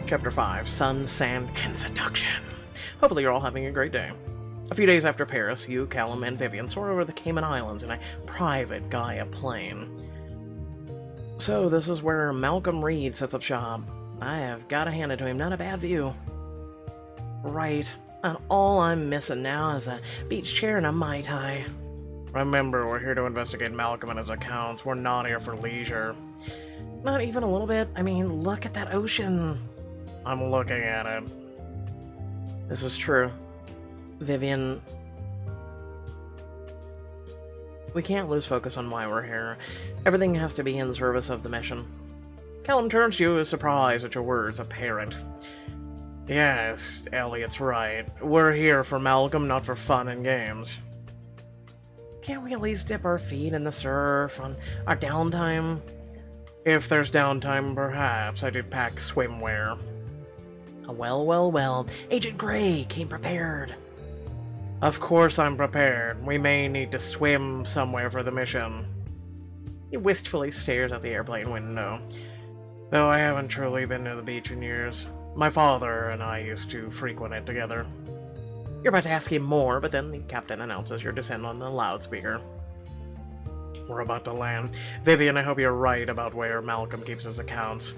Chapter 5, Sun, Sand, and Seduction. Hopefully you're all having a great day. A few days after Paris, you, Callum, and Vivian soar over the Cayman Islands in a private Gaia plane. So this is where Malcolm Reed sets up shop. I have got to hand it to him, not a bad view. Right, and all I'm missing now is a beach chair and a Mai Tai. Remember, we're here to investigate Malcolm and his accounts. We're not here for leisure. Not even a little bit. I mean, look at that ocean. I'm looking at it. This is true. Vivian, we can't lose focus on why we're here. Everything has to be in service of the mission. Callum turns to you with surprise at your words, apparent. Yes, Elliot's right. We're here for Malcolm, not for fun and games. Can't we at least dip our feet in the surf on our downtime? If there's downtime, perhaps I do pack swimwear. Well. Agent Gray came prepared. Of course I'm prepared. We may need to swim somewhere for the mission. He wistfully stares out the airplane window. Though I haven't truly been to the beach in years. My father and I used to frequent it together. You're about to ask him more, but then the captain announces your descent on the loudspeaker. We're about to land. Vivian, I hope you're right about where Malcolm keeps his accounts.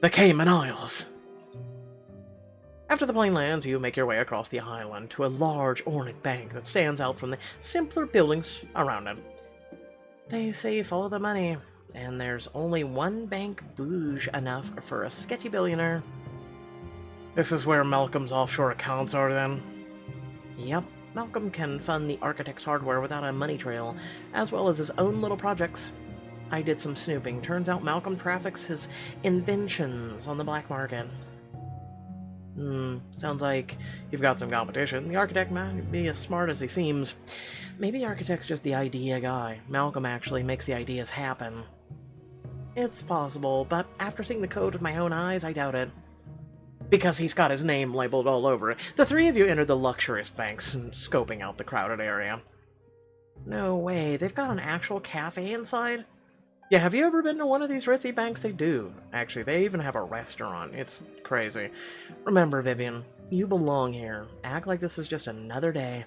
The Cayman Isles. After the plane lands, you make your way across the island to a large ornate bank that stands out from the simpler buildings around it. They say follow the money, and there's only one bank bouge enough for a sketchy billionaire. This is where Malcolm's offshore accounts are, then? Yep, Malcolm can fund the architect's hardware without a money trail, as well as his own little projects. I did some snooping. Turns out Malcolm traffics his inventions on the black market. Sounds like you've got some competition. The architect might be as smart as he seems. Maybe the architect's just the idea guy. Malcolm actually makes the ideas happen. It's possible, but after seeing the code with my own eyes, I doubt it. Because he's got his name labeled all over it. The three of you enter the luxurious banks, scoping out the crowded area. No way, they've got an actual cafe inside? Yeah, have you ever been to one of these ritzy banks? They do. Actually, they even have a restaurant. It's crazy. Remember, Vivian, you belong here. Act like this is just another day.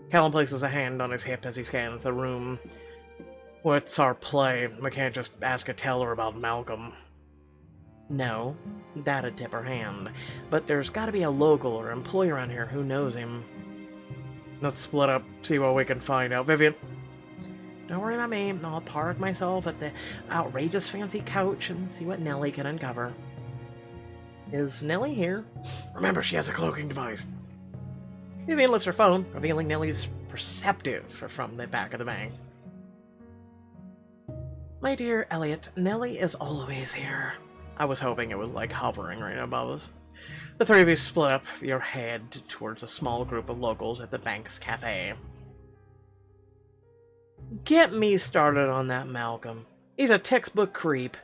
Callum places a hand on his hip as he scans the room. What's our play? We can't just ask a teller about Malcolm. No, that'd tip her hand. But there's gotta be a local or employee around here who knows him. Let's split up, see what we can find out. Vivian? Don't worry about me. I'll park myself at the outrageous fancy couch and see what Nellie can uncover. Is Nellie here? Remember, she has a cloaking device. Vivian lifts her phone, revealing Nellie's perceptive from the back of the bank. My dear Elliot, Nellie is always here. I was hoping it was like hovering right above us. The three of you split up your head towards a small group of locals at the bank's cafe. Get me started on that Malcolm. He's a textbook creep.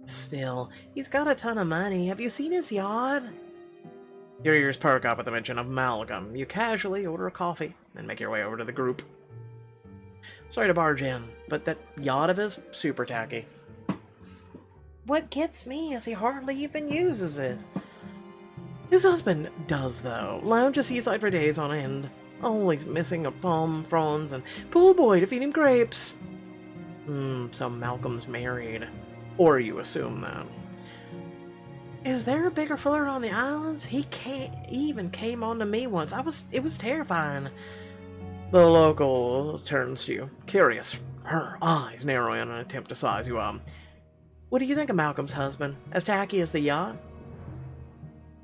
Still, he's got a ton of money. Have you seen his yacht? Your ears perk up at the mention of Malcolm. You casually order a coffee and make your way over to the group. Sorry to barge in, but that yacht of his, super tacky. What gets me is he hardly even uses it. His husband does, though. Lounges seaside for days on end. Always missing a palm fronds and pool boy to feed him grapes. So Malcolm's married. Or you assume that. Is there a bigger flirt on the islands? He even came on to me once. It was terrifying. The local turns to you, curious, her eyes narrowing in an attempt to size you up. What do you think of Malcolm's husband? As tacky as the yacht?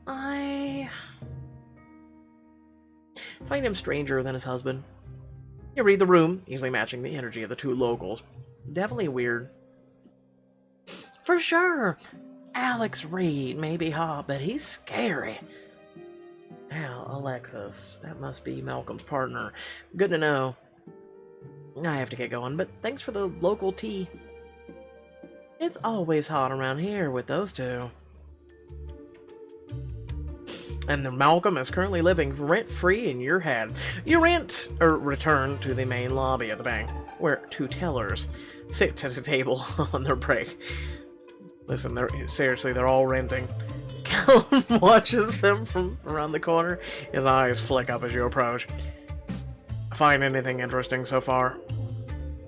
I find him stranger than his husband. You read the room, easily matching the energy of the two locals. Definitely weird. For sure. Alex Reed may be hot, but he's scary. Now, Alexis, that must be Malcolm's partner. Good to know. I have to get going, but thanks for the local tea. It's always hot around here with those two. And the Malcolm is currently living rent-free in your head. You return to the main lobby of the bank. where two tellers sit at a table on their break. Listen, they're all renting. Callum watches them from around the corner. His eyes flick up as you approach. Find anything interesting so far?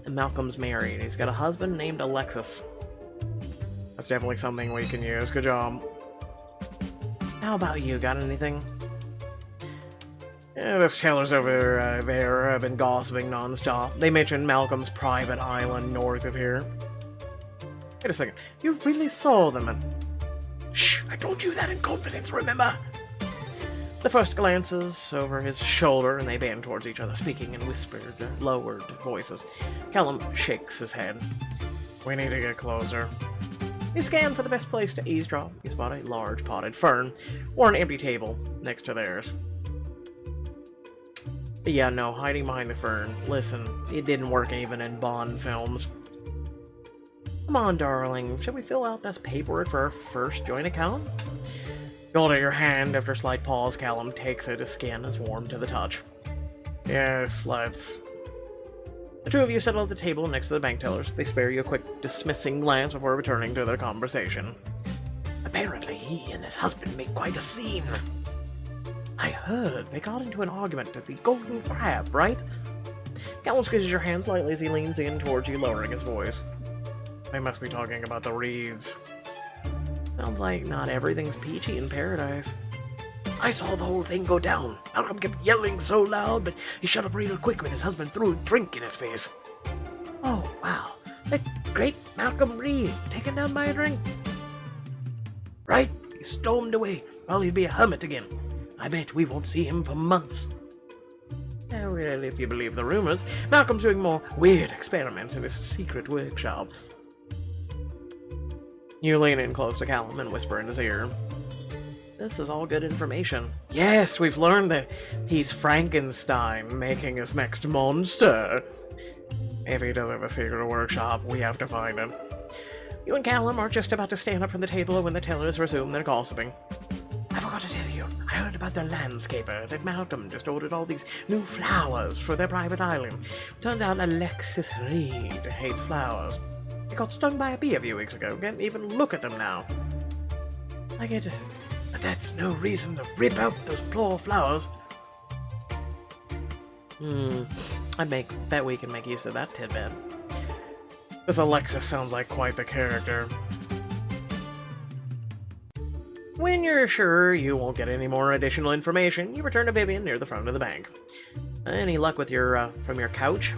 And Malcolm's married. He's got a husband named Alexis. That's definitely something we can use. Good job. How about you? Got anything? Yeah, those tellers over there have been gossiping non-stop. They mentioned Malcolm's private island north of here. Wait a second. You really saw them and... Shh! I told you that in confidence, remember? The first glances over his shoulder and they bend towards each other, speaking in whispered, lowered voices. Callum shakes his head. We need to get closer. You scan for the best place to eavesdrop. You spot a large potted fern or an empty table next to theirs. But yeah, no, hiding behind the fern. Listen, it didn't work even in Bond films. Come on, darling. Shall we fill out this paperwork for our first joint account? You hold out your hand. After a slight pause, Callum takes it. His skin is warm to the touch. Yes, let's. The two of you settle at the table next to the bank tellers. They spare you a quick, dismissing glance before returning to their conversation. Apparently, he and his husband made quite a scene. I heard they got into an argument at the Golden Crab, right? Callum squeezes your hand slightly as he leans in towards you, lowering his voice. They must be talking about the reeds. Sounds like not everything's peachy in paradise. I saw the whole thing go down. Malcolm kept yelling so loud, but he shut up real quick when his husband threw a drink in his face. Oh, wow. That great Malcolm Reed, taken down by a drink. Right? He stormed away, while he'd be a hermit again. I bet we won't see him for months. Well, if you believe the rumors, Malcolm's doing more weird experiments in his secret workshop. You lean in close to Callum and whisper in his ear. This is all good information. Yes, we've learned that he's Frankenstein making his next monster. If he does have a secret workshop, we have to find him. You and Callum are just about to stand up from the table when the tellers resume their gossiping. I forgot to tell you, I heard about the landscaper, that Malcolm just ordered all these new flowers for their private island. Turns out Alexis Reed hates flowers. He got stung by a bee a few weeks ago. Can't even look at them now. I get it, but that's no reason to rip out those poor flowers. Bet we can make use of that tidbit. This Alexis sounds like quite the character. When you're sure you won't get any more additional information, you return to Vivian near the front of the bank. Any luck with your, from your couch?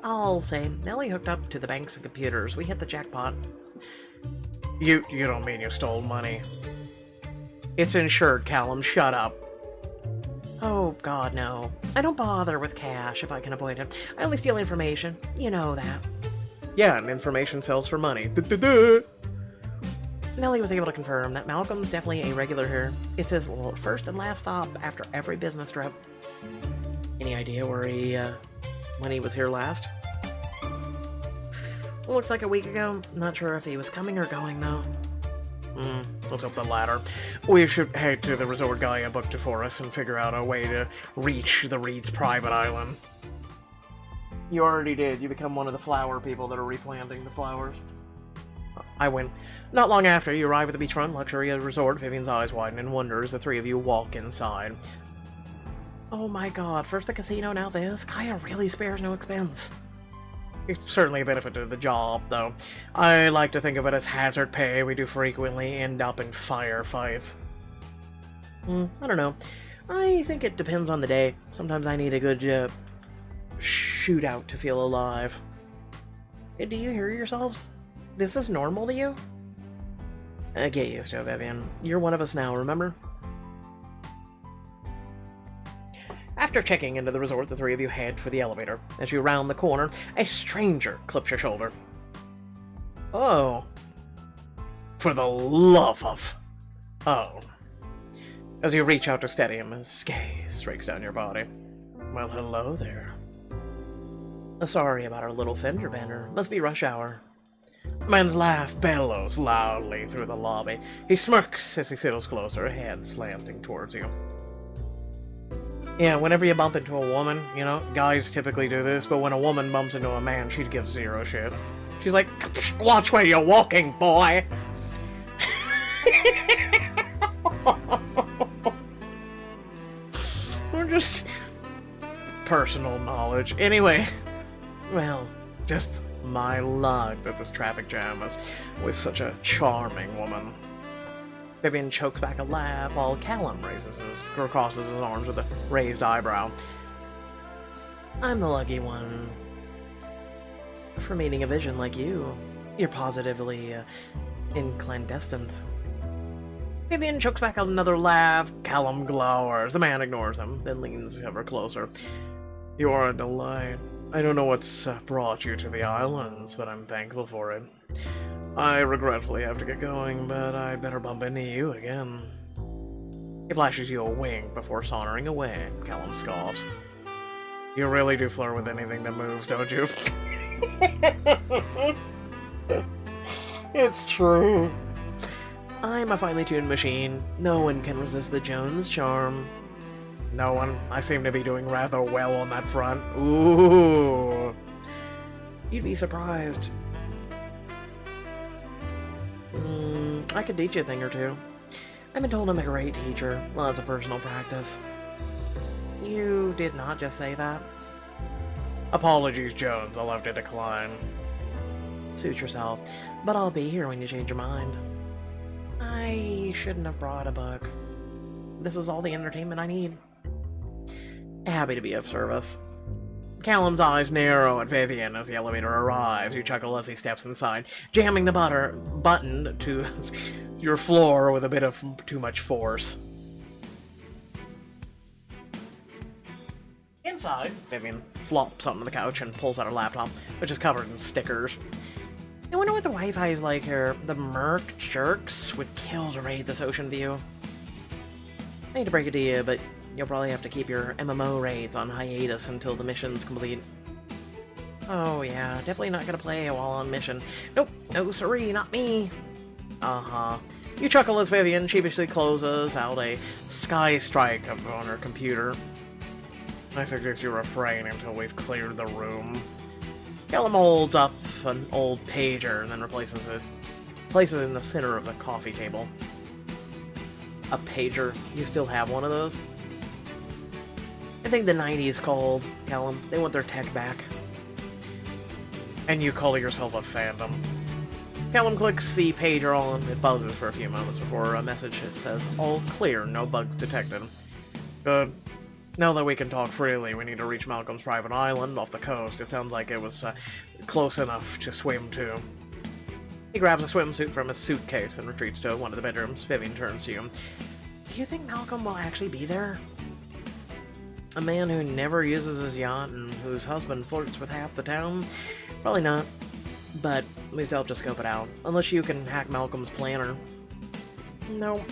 I'll say, Nellie hooked up to the bank's computers. We hit the jackpot. You don't mean you stole money? It's insured, Callum. Shut up. Oh, God, no. I don't bother with cash if I can avoid it. I only steal information. You know that. Yeah, and information sells for money. Duh. Nellie was able to confirm that Malcolm's definitely a regular here. It's his first and last stop after every business trip. Any idea where when he was here last? Looks like a week ago. Not sure if he was coming or going, though. Let's hope the latter. We should head to the resort Gaia booked it for us and figure out a way to reach the Reed's private island. You already did. You become one of the flower people that are replanting the flowers. I win. Not long after you arrive at the beachfront luxury resort, Vivian's eyes widen in wonder as the three of you walk inside. Oh my god, first the casino, now this? Gaia really spares no expense. It's certainly a benefit to the job, though. I like to think of it as hazard pay. We do frequently end up in firefights. I don't know. I think it depends on the day. Sometimes I need a good shootout to feel alive. Do you hear yourselves? This is normal to you? Get used to it, Vivian. You're one of us now, remember? After checking into the resort, the three of you head for the elevator. As you round the corner, a stranger clips your shoulder. Oh. For the love of... Oh. As you reach out to steady him, his gaze streaks down your body. Well, hello there. Sorry about our little fender bender. Must be rush hour. The man's laugh bellows loudly through the lobby. He smirks as he settles closer, head slanting towards you. Yeah, whenever you bump into a woman, you know, guys typically do this, but when a woman bumps into a man, she'd give zero shits. She's like, watch where you're walking, boy! Or just personal knowledge. Anyway, well, just my luck that this traffic jam is with such a charming woman. Vivian chokes back a laugh while Callum crosses his arms with a raised eyebrow. I'm the lucky one for meeting a vision like you. You're positively incandescent. Vivian chokes back another laugh. Callum glowers. The man ignores him, then leans ever closer. You are a delight. I don't know what's brought you to the islands, but I'm thankful for it. I regretfully have to get going, but I'd better bump into you again. He flashes you a wink before sauntering away. Callum scoffs. You really do flirt with anything that moves, don't you? It's true. I'm a finely tuned machine. No one can resist the Jones charm. No one. I seem to be doing rather well on that front. Ooh. You'd be surprised. I could teach you a thing or two. I've been told I'm a great teacher. Lots of personal practice. You did not just say that. Apologies, Jones. I'll have to decline. Suit yourself. But I'll be here when you change your mind. I shouldn't have brought a book. This is all the entertainment I need. Happy to be of service. Callum's eyes narrow at Vivian as the elevator arrives. You chuckle as he steps inside, jamming the button to your floor with a bit of too much force. Inside, Vivian flops onto the couch and pulls out her laptop, which is covered in stickers. I wonder what the Wi-Fi is like here. The Merc jerks would kill to raid this ocean view. I hate to break it to you, but you'll probably have to keep your MMO raids on hiatus until the mission's complete. Oh yeah, definitely not gonna play while on mission. Nope, no siree, not me. Uh-huh. You chuckle as Vivian sheepishly closes out a Sky Strike on her computer. I suggest you refrain until we've cleared the room. Callum holds up an old pager and then places it in the center of the coffee table. A pager? You still have one of those? I think the 90s called, Callum. They want their tech back. And you call yourself a phantom. Callum clicks the pager on. It buzzes for a few moments before a message says, all clear, no bugs detected. Good. Now that we can talk freely, we need to reach Malcolm's private island off the coast. It sounds like it was close enough to swim to. He grabs a swimsuit from his suitcase and retreats to one of the bedrooms. Vivian turns to you. Do you think Malcolm will actually be there? A man who never uses his yacht and whose husband flirts with half the town? Probably not. But we still have to scope it out. Unless you can hack Malcolm's planner. No.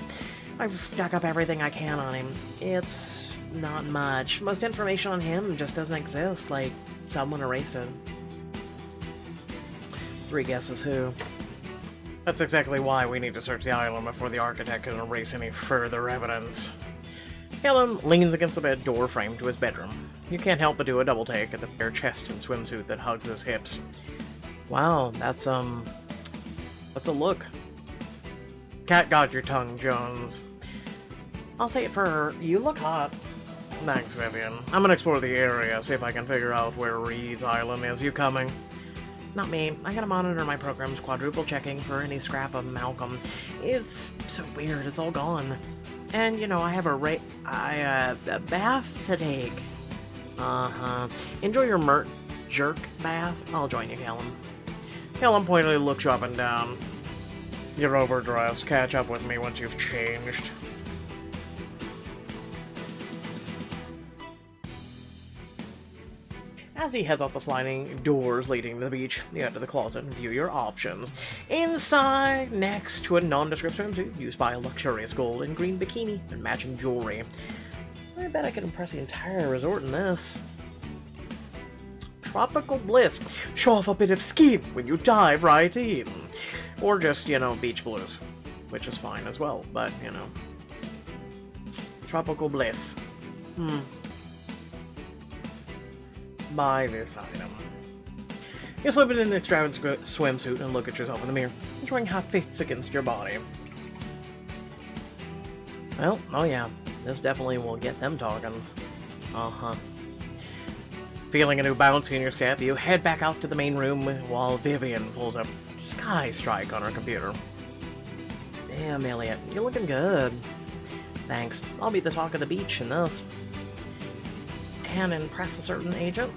I've dug up everything I can on him. It's not much. Most information on him just doesn't exist. Like, someone erased it. 3 guesses who. That's exactly why we need to search the island before the architect can erase any further evidence. Callum leans against the bed door frame to his bedroom. You can't help but do a double take at the bare chest and swimsuit that hugs his hips. Wow, that's a look. Cat got your tongue, Jones. I'll say it for her. You look hot. Thanks, Vivian. I'm gonna explore the area, see if I can figure out where Reed's Island is. You coming? Not me. I gotta monitor my programs, quadruple checking for any scrap of Malcolm. It's so weird, it's all gone. And, you know, I have a bath to take. Uh-huh. Enjoy your jerk bath. I'll join you, Callum. Callum pointedly looks you up and down. You're overdressed. Catch up with me once you've changed. As he heads out the sliding doors leading to the beach, you head to the closet and view your options. Inside, next to a nondescript swimsuit, you spy a luxurious gold and green bikini and matching jewelry. I bet I can impress the entire resort in this. Tropical bliss. Show off a bit of skin when you dive right in. Or just, you know, beach blues. Which is fine as well, but, you know. Tropical bliss. Buy this item. You slip it in the extravagant swimsuit and look at yourself in the mirror, enjoying how it fits against your body. Well, oh yeah, this definitely will get them talking. Uh-huh. Feeling a new bounce in your step, you head back out to the main room while Vivian pulls up Sky Strike on her computer. Damn, Elliot, you're looking good. Thanks. I'll be the talk of the beach in this. And impress a certain agent?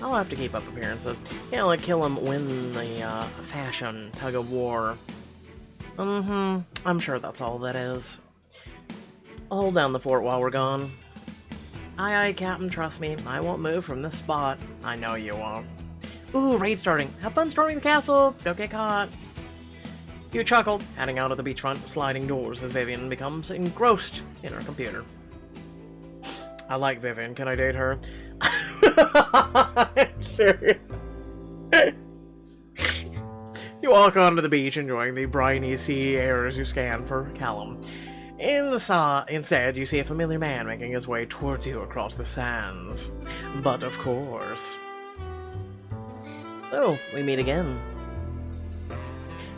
I'll have to keep up appearances. Yeah, like kill him, win the fashion tug-of-war. I'm sure that's all that is. I'll hold down the fort while we're gone. Aye, Captain, trust me. I won't move from this spot. I know you won't. Ooh, raid starting. Have fun storming the castle. Don't get caught. You chuckle, heading out of the beachfront sliding doors as Vivian becomes engrossed in her computer. I like Vivian. Can I date her? I'm serious. You walk onto the beach, enjoying the briny sea air as you scan for Callum. Instead, you see a familiar man making his way towards you across the sands. But of course. So, we meet again.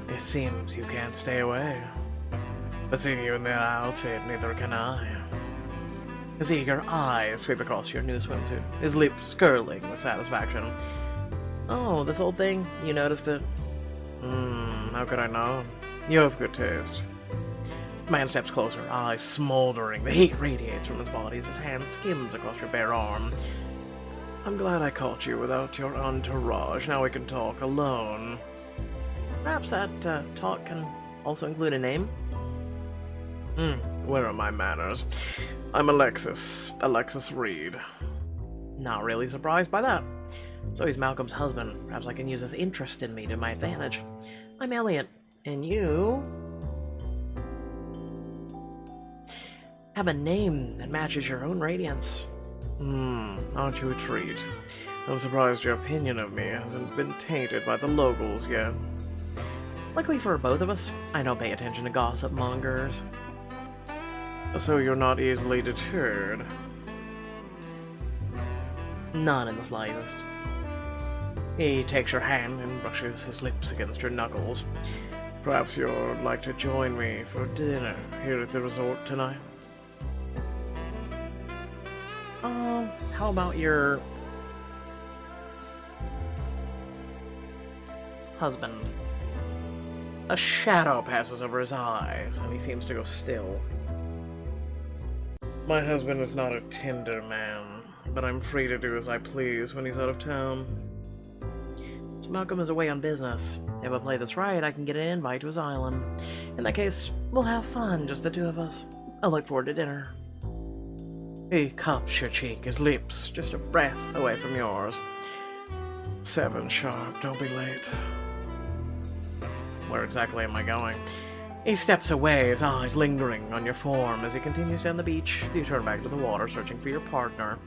It seems you can't stay away. But seeing you in that outfit, neither can I. His eager eyes sweep across your new swimsuit, his lips curling with satisfaction. Oh, this old thing? You noticed it? How could I know? You have good taste. The man steps closer, eyes smoldering. The heat radiates from his body as his hand skims across your bare arm. I'm glad I caught you without your entourage. Now we can talk alone. Perhaps that talk can also include a name? Where are my manners? I'm Alexis Reed. Not really surprised by that. So he's Malcolm's husband. Perhaps I can use his interest in me to my advantage. I'm Elliot, and you have a name that matches your own radiance. Aren't you a treat? I'm surprised your opinion of me hasn't been tainted by the locals yet. Luckily for both of us, I don't pay attention to gossip mongers. So you're not easily deterred? Not in the slightest. He takes your hand and brushes his lips against your knuckles. Perhaps you'd like to join me for dinner here at the resort tonight? How about your husband? A shadow passes over his eyes, and he seems to go still. My husband is not a tender man, but I'm free to do as I please when he's out of town. So Malcolm is away on business. If I play this right, I can get an invite to his island. In that case, we'll have fun, just the two of us. I look forward to dinner. He cups your cheek, his lips just a breath away from yours. 7 sharp, don't be late. Where exactly am I going? He steps away, his eyes lingering on your form as he continues down the beach. You turn back to the water, searching for your partner.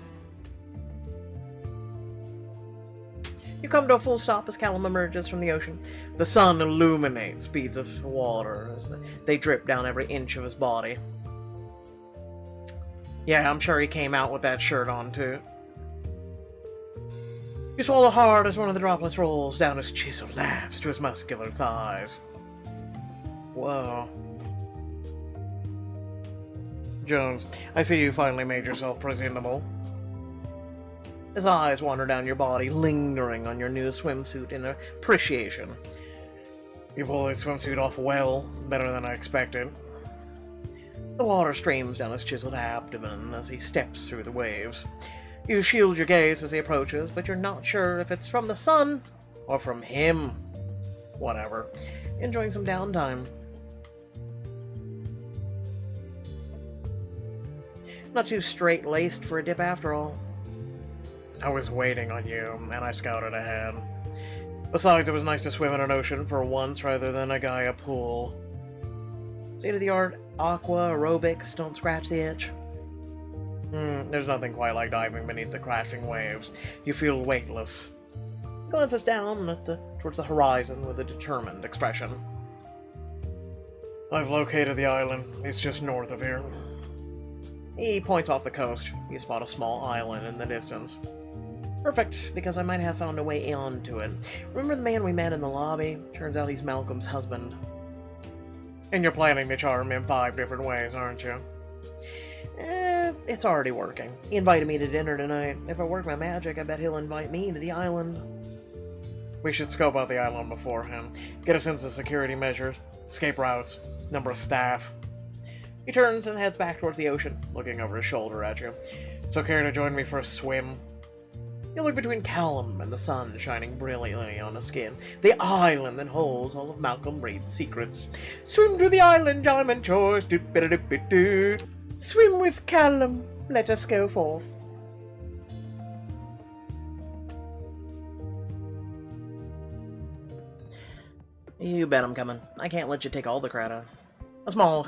You come to a full stop as Callum emerges from the ocean. The sun illuminates beads of water as they drip down every inch of his body. Yeah, I'm sure he came out with that shirt on, too. You swallow hard as one of the droplets rolls down his chiseled laps to his muscular thighs. Whoa. Jones, I see you finally made yourself presentable. His eyes wander down your body, lingering on your new swimsuit in appreciation. You pull his swimsuit off well, better than I expected. The water streams down his chiseled abdomen as he steps through the waves. You shield your gaze as he approaches, but you're not sure if it's from the sun or from him. Whatever. Enjoying some downtime. Not too straight-laced for a dip after all. I was waiting on you, and I scouted ahead. Besides, it was nice to swim in an ocean for once rather than a Gaia pool. State-of-the-art aqua aerobics don't scratch the itch. There's nothing quite like diving beneath the crashing waves. You feel weightless. He glances down towards the horizon with a determined expression. I've located the island. It's just north of here. He points off the coast. You spot a small island in the distance. Perfect, because I might have found a way onto it. Remember the man we met in the lobby? Turns out he's Malcolm's husband. And you're planning to charm him 5 different ways, aren't you? It's already working. He invited me to dinner tonight. If I work my magic, I bet he'll invite me to the island. We should scope out the island beforehand. Get a sense of security measures, escape routes, number of staff. He turns and heads back towards the ocean, looking over his shoulder at you. So care to join me for a swim? You look between Callum and the sun shining brilliantly on his skin. The island that holds all of Malcolm Reed's secrets. Swim to the island, I'm in choice. Swim with Callum. Let us go forth. You bet I'm coming. I can't let you take all the credit. A small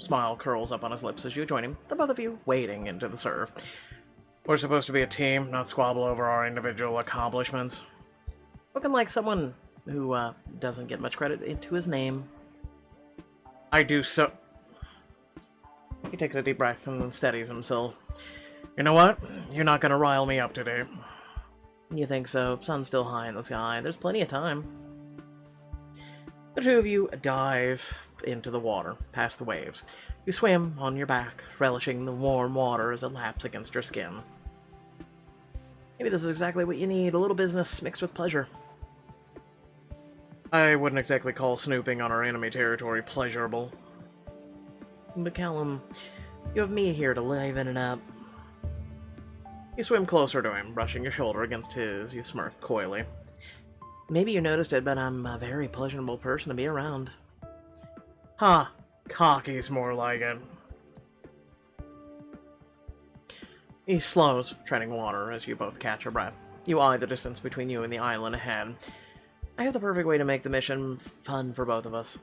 smile curls up on his lips as you join him, the both of you wading into the surf. We're supposed to be a team, not squabble over our individual accomplishments. Looking like someone who doesn't get much credit into his name. I do so... He takes a deep breath and then steadies himself. You know what? You're not gonna rile me up today. You think so? Sun's still high in the sky. There's plenty of time. The two of you dive into the water, past the waves. You swim on your back, relishing the warm water as it laps against your skin. Maybe this is exactly what you need, a little business mixed with pleasure. I wouldn't exactly call snooping on our enemy territory pleasurable. But Callum, you have me here to liven it up. You swim closer to him, brushing your shoulder against his. You smirk coyly. Maybe you noticed it, but I'm a very pleasurable person to be around. Huh. Cocky's more like it. He slows, treading water as you both catch your breath. You eye the distance between you and the island ahead. I have the perfect way to make the mission fun for both of us.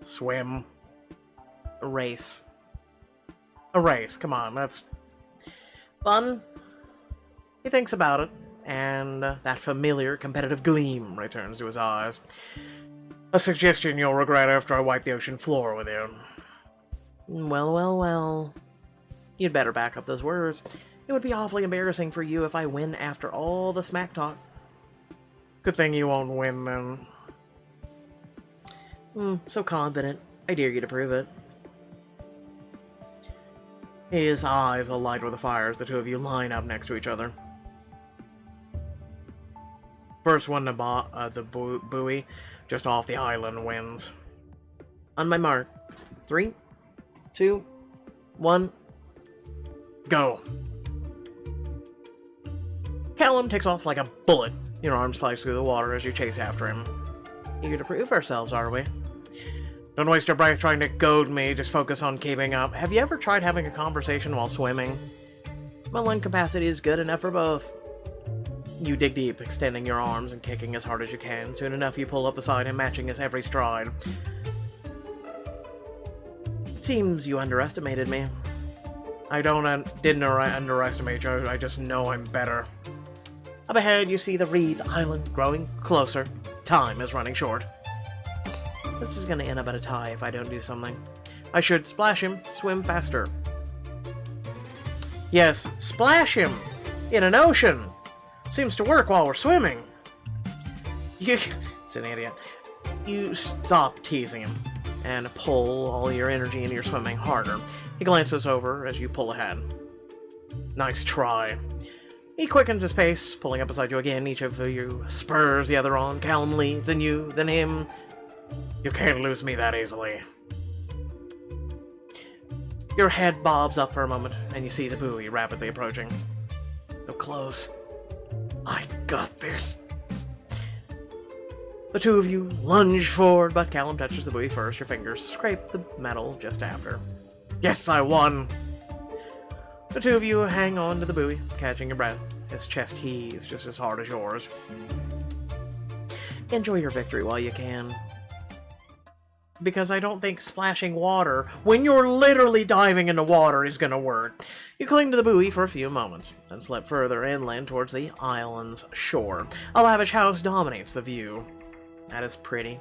Swim. A race. A race, come on, that's... fun? He thinks about it, and that familiar competitive gleam returns to his eyes. A suggestion you'll regret after I wipe the ocean floor with you. Well, well, well. You'd better back up those words. It would be awfully embarrassing for you if I win after all the smack talk. Good thing you won't win, then. So confident. I dare you to prove it. His eyes alight with a fire as the two of you line up next to each other. First one to the buoy, just off the island, wins. On my mark. 3, 2, 1, go. Callum takes off like a bullet. Your arm slides through the water as you chase after him. Eager to prove ourselves, are we? Don't waste your breath trying to goad me, just focus on keeping up. Have you ever tried having a conversation while swimming? My lung capacity is good enough for both. You dig deep, extending your arms and kicking as hard as you can. Soon enough, you pull up beside him, matching his every stride. It seems you underestimated me. I didn't underestimate you, I just know I'm better. Up ahead, you see the Reed's Island growing closer. Time is running short. This is gonna end up at a tie if I don't do something. I should splash him, swim faster. Yes, splash him! In an ocean! Seems to work while we're swimming. It's an idiot. You stop teasing him and pull all your energy into your swimming harder. He glances over as you pull ahead. Nice try. He quickens his pace, pulling up beside you again. Each of you spurs the other on. Callum leads, then you, then him. You can't lose me that easily. Your head bobs up for a moment, and you see the buoy rapidly approaching. So close. I got this. The two of you lunge forward, but Callum touches the buoy first. Your fingers scrape the metal just after. Yes, I won! The two of you hang on to the buoy, catching your breath. His chest heaves just as hard as yours. Enjoy your victory while you can. Because I don't think splashing water when you're literally diving into water is gonna work. You cling to the buoy for a few moments, then slip further inland towards the island's shore. A lavish house dominates the view. That is pretty.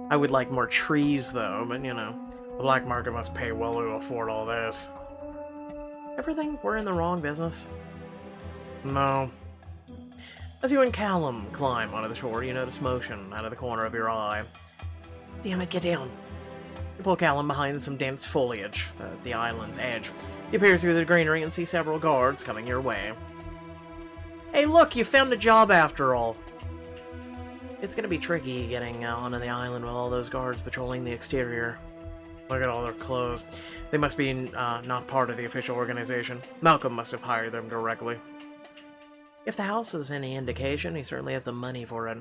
I would like more trees though, but you know, the black market must pay well to afford all this. Ever think we're in the wrong business? No. As you and Callum climb onto the shore, you notice motion out of the corner of your eye. Damn it, get down! You pull Callum behind some dense foliage at the island's edge. You peer through the greenery and see several guards coming your way. Hey look, you found a job after all! It's gonna be tricky getting onto the island with all those guards patrolling the exterior. Look at all their clothes. They must be not part of the official organization. Malcolm must have hired them directly. If the house is any indication, he certainly has the money for it.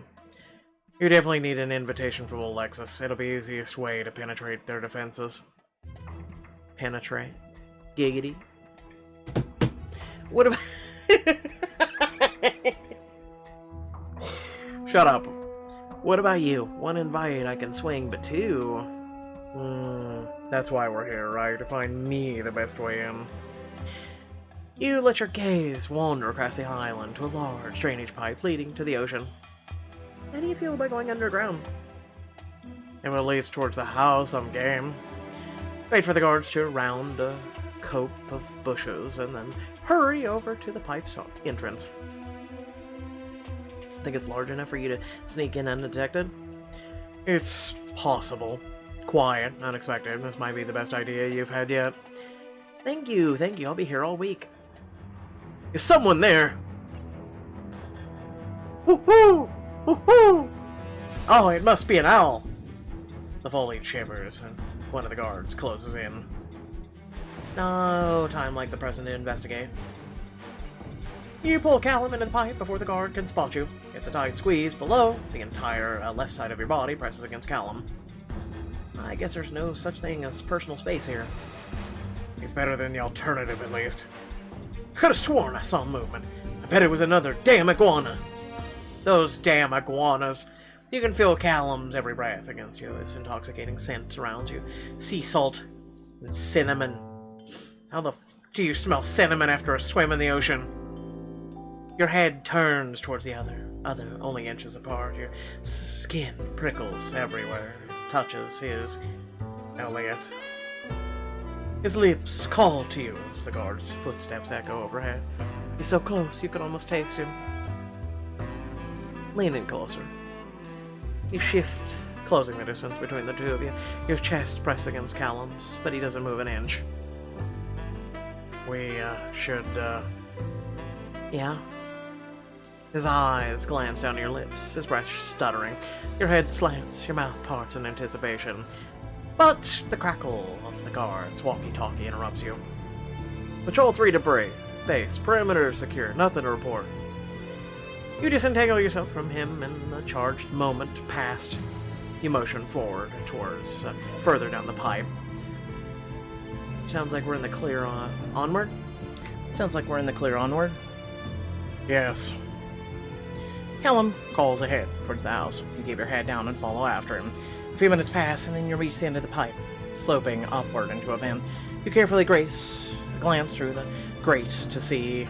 You definitely need an invitation from Alexis. It'll be the easiest way to penetrate their defenses. Penetrate? Giggity. What about... Shut up. What about you? One invite I can swing, but two... that's why we're here, right? To find me the best way in. You let your gaze wander across the island to a large drainage pipe leading to the ocean. How do you feel about going underground? If it leads towards the house, I'm game. Wait for the guards to round a cope of bushes and then hurry over to the pipe's entrance. Think it's large enough for you to sneak in undetected? It's possible. Quiet, unexpected. This might be the best idea you've had yet. Thank you. I'll be here all week. Is someone there? Woohoo! Woohoo! Oh, it must be an owl. The foliage shivers, and one of the guards closes in. No time like the present to investigate. You pull Callum into the pipe before the guard can spot you. It's a tight squeeze below. The entire left side of your body presses against Callum. I guess there's no such thing as personal space here. It's better than the alternative, at least. Could have sworn I saw movement. I bet it was another damn iguana. Those damn iguanas. You can feel Callum's every breath against you. His intoxicating scent surrounds you. Sea salt and cinnamon. How the f do you smell cinnamon after a swim in the ocean? Your head turns towards the other only inches apart. Your skin prickles everywhere. Touches his Elliot. His lips call to you as the guard's footsteps echo overhead. He's so close you can almost taste him. Lean in closer. You shift, closing the distance between the two of you. Your chest pressed against Callum's, but he doesn't move an inch. We should yeah? His eyes glance down to your lips, his breath stuttering. Your head slants, your mouth parts in anticipation. But the crackle of the guard's walkie-talkie interrupts you. Patrol 3 debris. Base. Perimeter secure. Nothing to report. You disentangle yourself from him and the charged moment past. You motion forward towards further down the pipe. Sounds like we're in the clear onward? Sounds like we're in the clear onward? Yes. Callum calls ahead towards the house. You keep your head down and follow after him. A few minutes pass, and then you reach the end of the pipe, sloping upward into a vent. You carefully glance through the grate to see...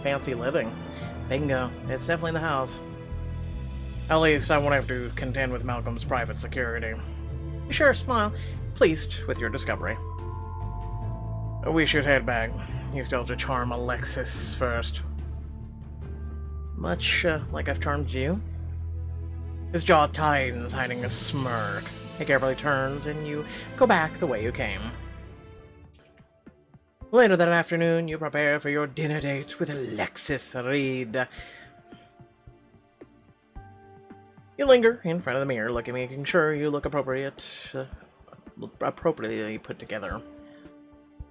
Fancy living. Bingo. It's definitely the house. At least I won't have to contend with Malcolm's private security. You sure smile, pleased with your discovery. We should head back. You still have to charm Alexis first. Much like I've charmed you? His jaw tightens, hiding a smirk. He carefully turns, and you go back the way you came. Later that afternoon, you prepare for your dinner date with Alexis Reed. You linger in front of the mirror, making sure you look appropriately put together.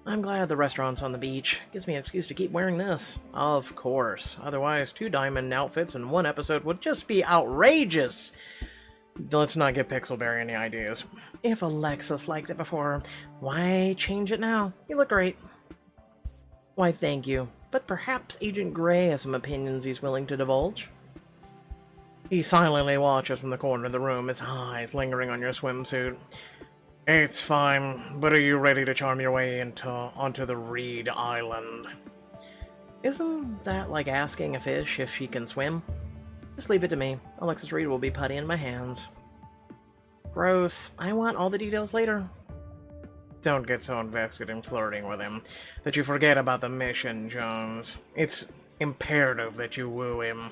I'm glad the restaurant's on the beach. Gives me an excuse to keep wearing this. Of course. Otherwise, 2 diamond outfits in one episode would just be outrageous. Let's not get Pixelberry any ideas. If Alexis liked it before, why change it now? You look great. Why, thank you. But perhaps Agent Gray has some opinions he's willing to divulge. He silently watches from the corner of the room, his eyes lingering on your swimsuit. It's fine, but are you ready to charm your way onto the Reed Island? Isn't that like asking a fish if she can swim? Just leave it to me. Alexis Reed will be putty in my hands. Gross. I want all the details later. Don't get so invested in flirting with him that you forget about the mission, Jones. It's imperative that you woo him.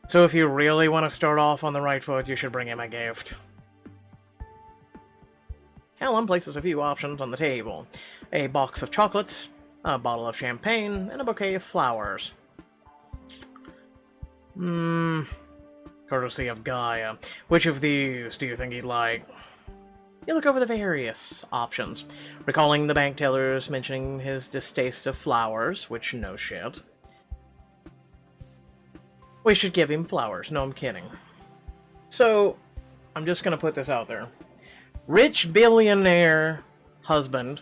So if you really want to start off on the right foot, you should bring him a gift. Callum places a few options on the table. A box of chocolates, a bottle of champagne, and a bouquet of flowers. Courtesy of Gaia. Which of these do you think he'd like? You look over the various options, recalling the bank tellers mentioning his distaste of flowers, which no shit. We should give him flowers. No, I'm kidding. So, I'm just gonna put this out there. Rich billionaire husband.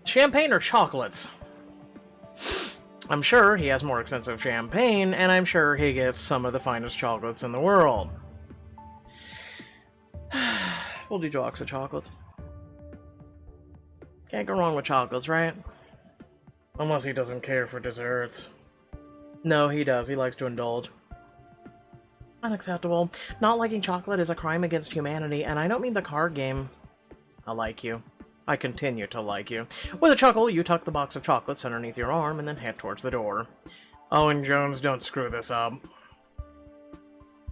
Champagne or chocolates? I'm sure he has more expensive champagne, and I'm sure he gets some of the finest chocolates in the world. We'll do jocks of chocolates. Can't go wrong with chocolates, right? Unless he doesn't care for desserts. No, he does. He likes to indulge. Unacceptable. Not liking chocolate is a crime against humanity, and I don't mean the card game. I like you. I continue to like you. With a chuckle, you tuck the box of chocolates underneath your arm and then head towards the door. Oh, and Jones, don't screw this up.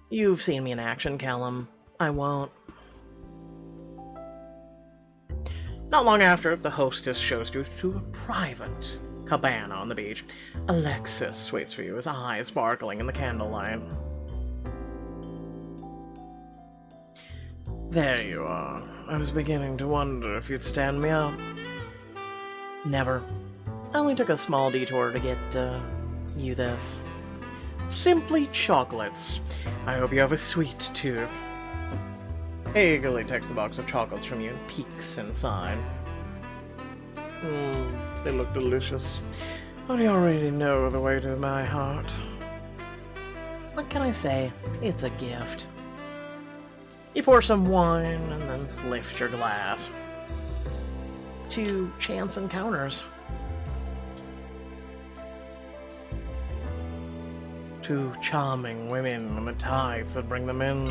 You've seen me in action, Callum. I won't. Not long after, the hostess shows you to a private cabana on the beach. Alexis waits for you, his eyes sparkling in the candlelight. There you are. I was beginning to wonder if you'd stand me up. Never. I only took a small detour to get, you this. Simply chocolates. I hope you have a sweet tooth. He eagerly takes the box of chocolates from you and peeks inside. They look delicious. But you already know the way to my heart. What can I say? It's a gift. You pour some wine and then lift your glass. To chance encounters. To charming women and the types that bring them in.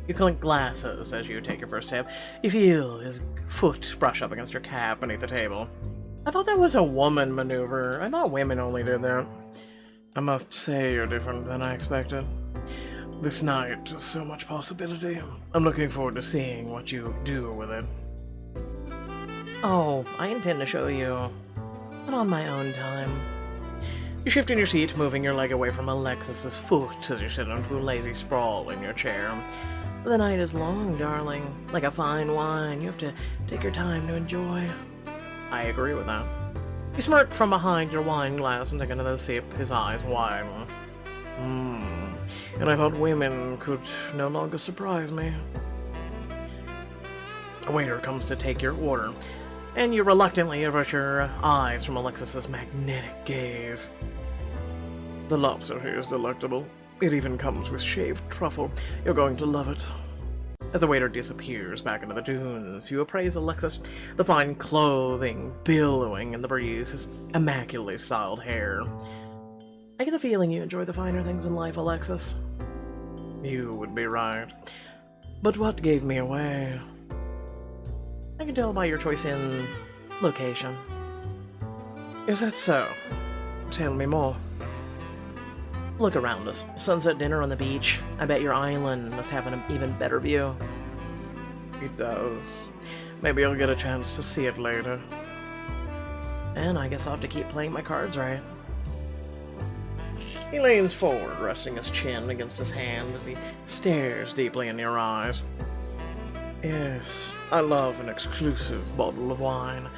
You clink glasses as you take your first step. You feel his foot brush up against your calf beneath the table. I thought that was a woman maneuver. I thought women only did that. I must say you're different than I expected. This night has so much possibility. I'm looking forward to seeing what you do with it. Oh, I intend to show you, but on my own time. You shift in your seat, moving your leg away from Alexis's foot as you sit onto a lazy sprawl in your chair. The night is long, darling. Like a fine wine, you have to take your time to enjoy. I agree with that. You smirk from behind your wine glass and take another sip, his eyes widen. And I thought women could no longer surprise me. A waiter comes to take your order, and you reluctantly avert your eyes from Alexis's magnetic gaze. The lobster here is delectable. It even comes with shaved truffle. You're going to love it. As the waiter disappears back into the dunes, you appraise Alexis, the fine clothing billowing in the breeze, his immaculately styled hair. I get the feeling you enjoy the finer things in life, Alexis. You would be right. But what gave me away? I can tell by your choice in location. Is that so? Tell me more. Look around us. Sunset dinner on the beach. I bet your island must have an even better view. It does. Maybe I'll get a chance to see it later. And I guess I'll have to keep playing my cards right. He leans forward, resting his chin against his hand as he stares deeply in your eyes. Yes, I love an exclusive bottle of wine.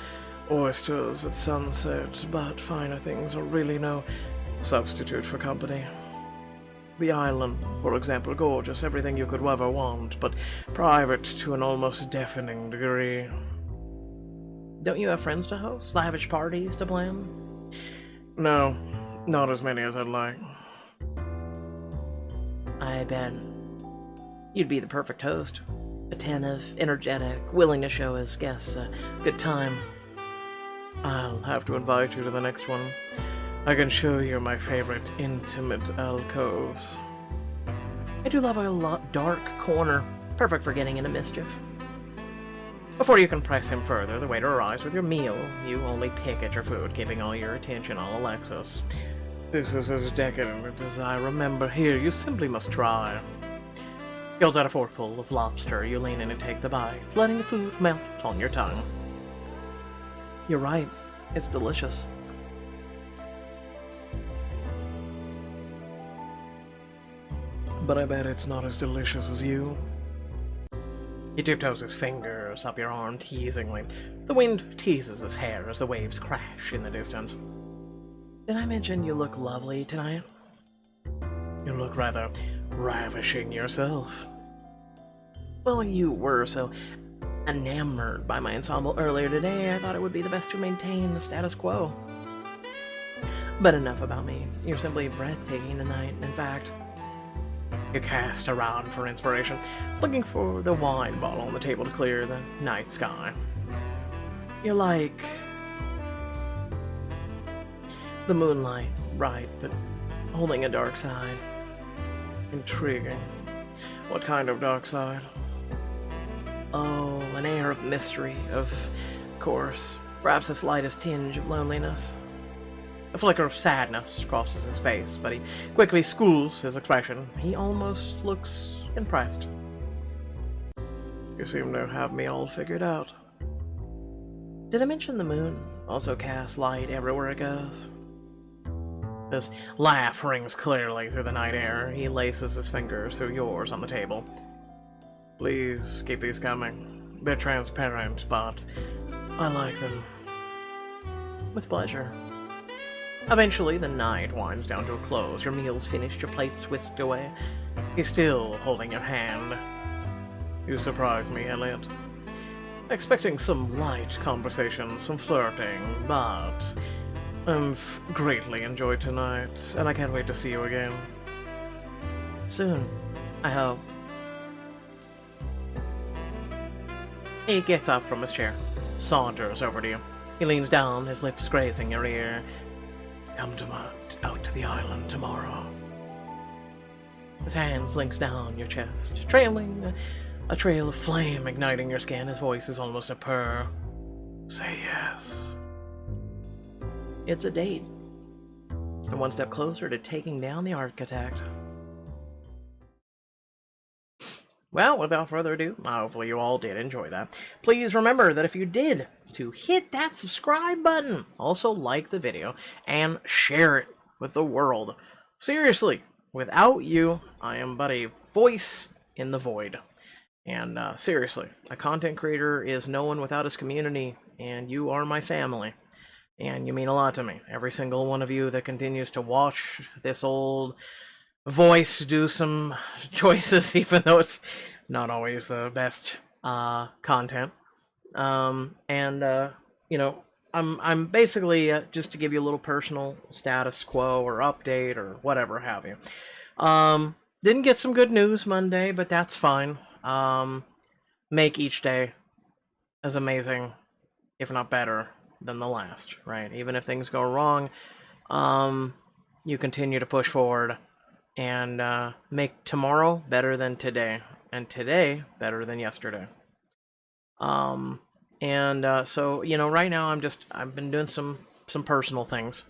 Oysters at sunset, but finer things are really no substitute for company. The island, for example, gorgeous, everything you could ever want, but private to an almost deafening degree. Don't you have friends to host? Lavish parties to plan? No, not as many as I'd like. I bet you'd be the perfect host. Attentive, energetic, willing to show his guests a good time. I'll have to invite you to the next one. I can show you my favorite intimate alcoves. I do love a dark corner, perfect for getting into mischief. Before you can press him further, the waiter arrives with your meal. You only pick at your food, keeping all your attention on Alexis. This is as decadent as I remember. Here, you simply must try. He holds out a forkful of lobster. You lean in and take the bite, letting the food melt on your tongue. You're right. It's delicious. But I bet it's not as delicious as you. He tiptoes his fingers up your arm teasingly. The wind teases his hair as the waves crash in the distance. Did I mention you look lovely tonight? You look rather ravishing yourself. Well, you were so enamored by my ensemble earlier today, I thought it would be the best to maintain the status quo. But enough about me. You're simply breathtaking tonight. In fact, you cast around for inspiration, looking for the wine bottle on the table to clear the night sky. You're like the moonlight, bright, but holding a dark side. Intriguing. What kind of dark side? Oh, an air of mystery, of course. Perhaps the slightest tinge of loneliness. A flicker of sadness crosses his face, but he quickly schools his expression. He almost looks impressed. You seem to have me all figured out. Did I mention the moon also casts light everywhere it goes? His laugh rings clearly through the night air. He laces his fingers through yours on the table. Please keep these coming. They're transparent, but I like them. With pleasure. Eventually, the night winds down to a close. Your meal's finished, your plate's whisked away. He's still holding your hand. You surprise me, Elliot. Expecting some light conversation, some flirting, but I've greatly enjoyed tonight, and I can't wait to see you again. Soon, I hope. He gets up from his chair, saunters over to you. He leans down, his lips grazing your ear. Come out to the island tomorrow. His hands links down your chest, trailing a trail of flame igniting your skin. His voice is almost a purr. Say yes. It's a date. And one step closer to taking down the architect. Well, without further ado, hopefully you all did enjoy that. Please remember that if you did, to hit that subscribe button. Also like the video and share it with the world. Seriously, without you, I am but a voice in the void. And seriously, a content creator is no one without his community, and you are my family. And you mean a lot to me. Every single one of you that continues to watch this old voice do some choices, even though it's not always the best content. You know, I'm basically just to give you a little personal status quo or update or whatever have you. Didn't get some good news Monday, but that's fine. Make each day as amazing, if not better, than the last, right? Even if things go wrong, you continue to push forward and make tomorrow better than today, and today better than yesterday. So, you know, right now I've been doing some personal things.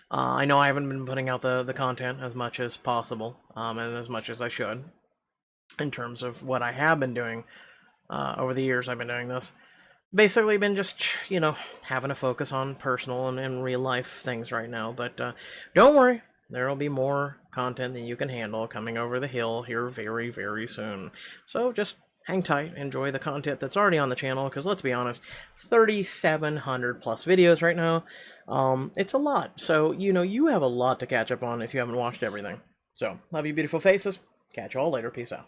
I know I haven't been putting out the content as much as possible, and as much as I should, in terms of what I have been doing over the years I've been doing this. Basically been just, you know, having to focus on personal and real life things right now, but don't worry. There will be more content than you can handle coming over the hill here very, very soon. So just hang tight, enjoy the content that's already on the channel, because let's be honest, 3,700 plus videos right now. It's a lot. So, you know, you have a lot to catch up on if you haven't watched everything. So, love you beautiful faces. Catch you all later. Peace out.